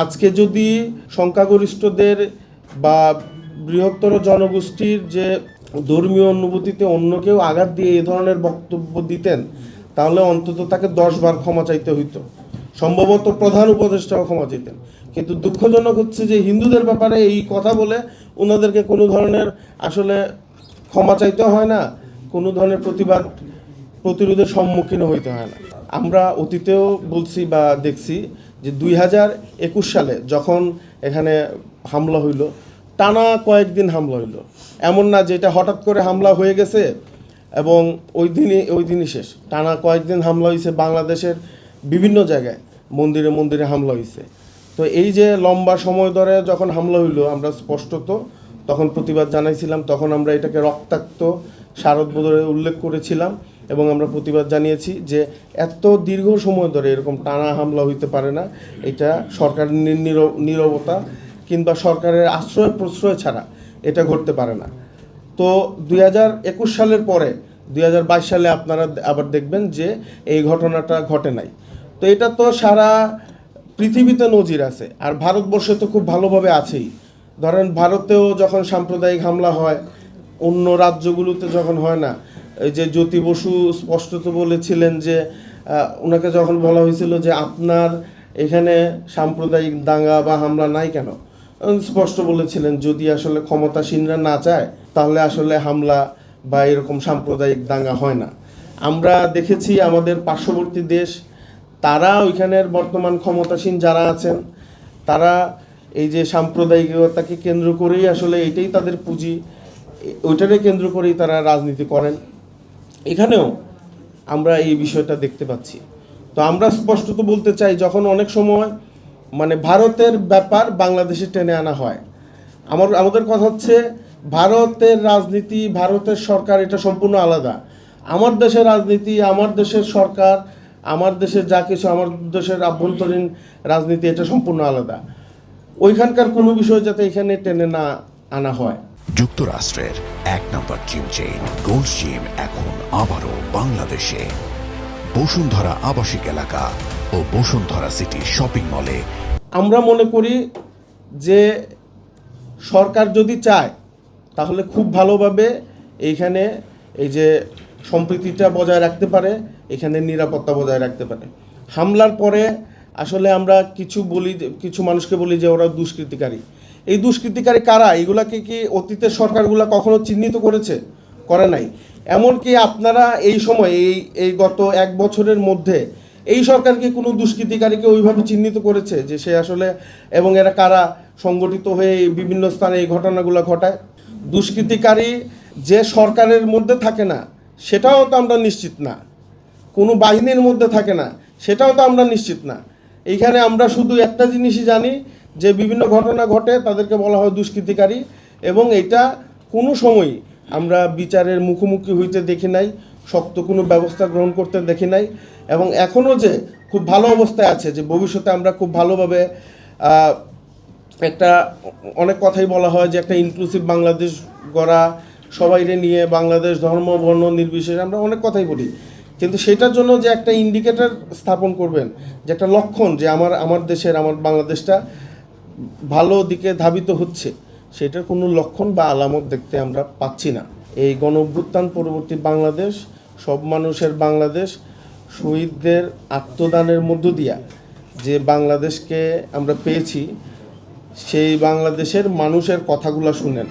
আজকে যদি সংখ্যাগরিষ্ঠদের বা বৃহত্তর জনগোষ্ঠীর যে ধর্মীয় অনুভূতিতে অন্য কেউ আঘাত দিয়ে এই ধরনের বক্তব্য দিতেন, তাহলে অন্তত তাকে 10 বার ক্ষমা চাইতে হইতো, সম্ভবত প্রধান উপদেষ্টাও ক্ষমা চাইতেন। কিন্তু দুঃখজনক হচ্ছে যে হিন্দুদের ব্যাপারে এই কথা বলে ওনাদেরকে কোনো ধরনের আসলে ক্ষমা চাইতে হয় না, কোনো ধরনের প্রতিরোধের সম্মুখীন হইতে হয় না। আমরা অতীতেও বলছি বা দেখছি যে 2021 সালে যখন এখানে হামলা হইল, টানা কয়েকদিন হামলা হইল, এমন না যে এটা হঠাৎ করে হামলা হয়ে গেছে এবং ওই দিনই শেষ। টানা কয়েকদিন হামলা হয়েছে, বাংলাদেশের বিভিন্ন জায়গায় মন্দিরে মন্দিরে হামলা হয়েছে। তো এই যে লম্বা সময় ধরে যখন হামলা হইল, আমরা স্পষ্টত তখন প্রতিবাদ জানাইছিলাম, তখন আমরা এটাকে রক্তাক্ত শারদ বদরে উল্লেখ করেছিলাম এবং আমরা প্রতিবাদ জানিয়েছি যে এত দীর্ঘ সময় ধরে এরকম টানা হামলা হইতে পারে না, এটা সরকারের নীরবতা কিংবা সরকারের আশ্রয় প্রশ্রয় ছাড়া এটা ঘটতে পারে না। তো 2021 সালের পরে 2022 সালে আপনারা আবার দেখবেন যে এই ঘটনাটা ঘটে নাই। তো এটা তো সারা পৃথিবীতে নজির আছে, আর ভারতবর্ষে তো খুব ভালোভাবে আছেই। ধরেন ভারতেও যখন সাম্প্রদায়িক হামলা হয়, অন্য রাজ্যগুলোতে যখন হয় না, এই যে জ্যোতি বসু স্পষ্টত বলেছিলেন যে ওনাকে যখন বলা হয়েছিল যে আপনার এখানে সাম্প্রদায়িক দাঙ্গা বা হামলা নাই কেন, স্পষ্ট বলেছিলেন যদি আসলে ক্ষমতাসীনরা না চায় তাহলে আসলে হামলা বা এরকম সাম্প্রদায়িক দাঙ্গা হয় না। আমরা দেখেছি আমাদের পার্শ্ববর্তী দেশ, তারা ওইখানের বর্তমান ক্ষমতাসীন যারা আছেন, তারা এই যে সাম্প্রদায়িকতাকে কেন্দ্র করেই আসলে এটাই তাদের পুঁজি, ওইটাকে কেন্দ্র করেই তারা রাজনীতি করেন। এখানেও আমরা এই বিষয়টা দেখতে পাচ্ছি। তো আমরা স্পষ্টত বলতে চাই, যখন অনেক সময় মানে ভারতের ব্যাপার বাংলাদেশে টেনে আনা হয়, আমাদের কথা হচ্ছে ভারতের রাজনীতি, ভারতের সরকার এটা সম্পূর্ণ আলাদা। আমার দেশের রাজনীতি, আমার দেশের সরকার, আমার দেশের যা কিছু, আমার দেশের আভ্যন্তরীণ রাজনীতি এটা সম্পূর্ণ আলাদা। ওইখানকার কোনো বিষয় যাতে এখানে টেনে না আনা হয়। যুক্তরাষ্ট্রের 1 নম্বর জিম চেইন গোল্ড জিম এখন আবারও বাংলাদেশে বসুন্ধরা আবাসিক এলাকা ও বসুন্ধরা সিটি শপিং মলে। আমরা মনে করি যে সরকার যদি চায় তাহলে খুব ভালোভাবে এইখানে এই যে সম্প্রীতিটা বজায় রাখতে পারে, এখানে নিরাপত্তা বজায় রাখতে পারে। হামলার পরে আসলে আমরা কিছু মানুষকে বলি যে ওরা দুষ্কৃতিকারী। এই দুষ্কৃতিকারী কারা? এগুলাকে কি অতীতের সরকারগুলো কখনো চিহ্নিত করেছে? করে নাই। এমনকি আপনারা এই সময় এই গত 1 বছরের মধ্যে এই সরকার কি কোনো দুষ্কৃতিকারীকে ওইভাবে চিহ্নিত করেছে যে সে আসলে, এবং এরা কারা সংগঠিত হয়ে বিভিন্ন স্থানে এই ঘটনাগুলো ঘটায়? দুষ্কৃতিকারী যে সরকারের মধ্যে থাকে না সেটাও তো আমরা নিশ্চিত না, কোনো বাহিনীর মধ্যে থাকে না সেটাও তো আমরা নিশ্চিত না। এইখানে আমরা শুধু একটা জিনিসই জানি যে বিভিন্ন ঘটনা ঘটে, তাদেরকে বলা হয় দুষ্কৃতিকারী, এবং এটা কোনো সময়ই আমরা বিচারের মুখোমুখি হইতে দেখি নাই, শক্ত কোনো ব্যবস্থা গ্রহণ করতে দেখি নাই। এবং এখনও যে খুব ভালো অবস্থায় আছে, যে ভবিষ্যতে আমরা খুব ভালোভাবে একটা, অনেক কথাই বলা হয় যে একটা ইনক্লুসিভ বাংলাদেশ গড়া, সবাইরে নিয়ে বাংলাদেশ ধর্ম বর্ণ নির্বিশেষে আমরা অনেক কথাই বলি, কিন্তু সেটার জন্য যে একটা ইন্ডিকেটর স্থাপন করবেন, যে একটা লক্ষণ যে আমার দেশের, আমার বাংলাদেশটা ভালো দিকে ধাবিত হচ্ছে, সেটার কোনো লক্ষণ বা আলামত দেখতে আমরা পাচ্ছি না। এই গণ অভ্যুত্থান পরবর্তী বাংলাদেশ, সব মানুষের বাংলাদেশ, শহীদদের আত্মদানের মধ্য দিয়া যে বাংলাদেশকে আমরা পেয়েছি, সেই বাংলাদেশের মানুষের কথাগুলো শুনেন।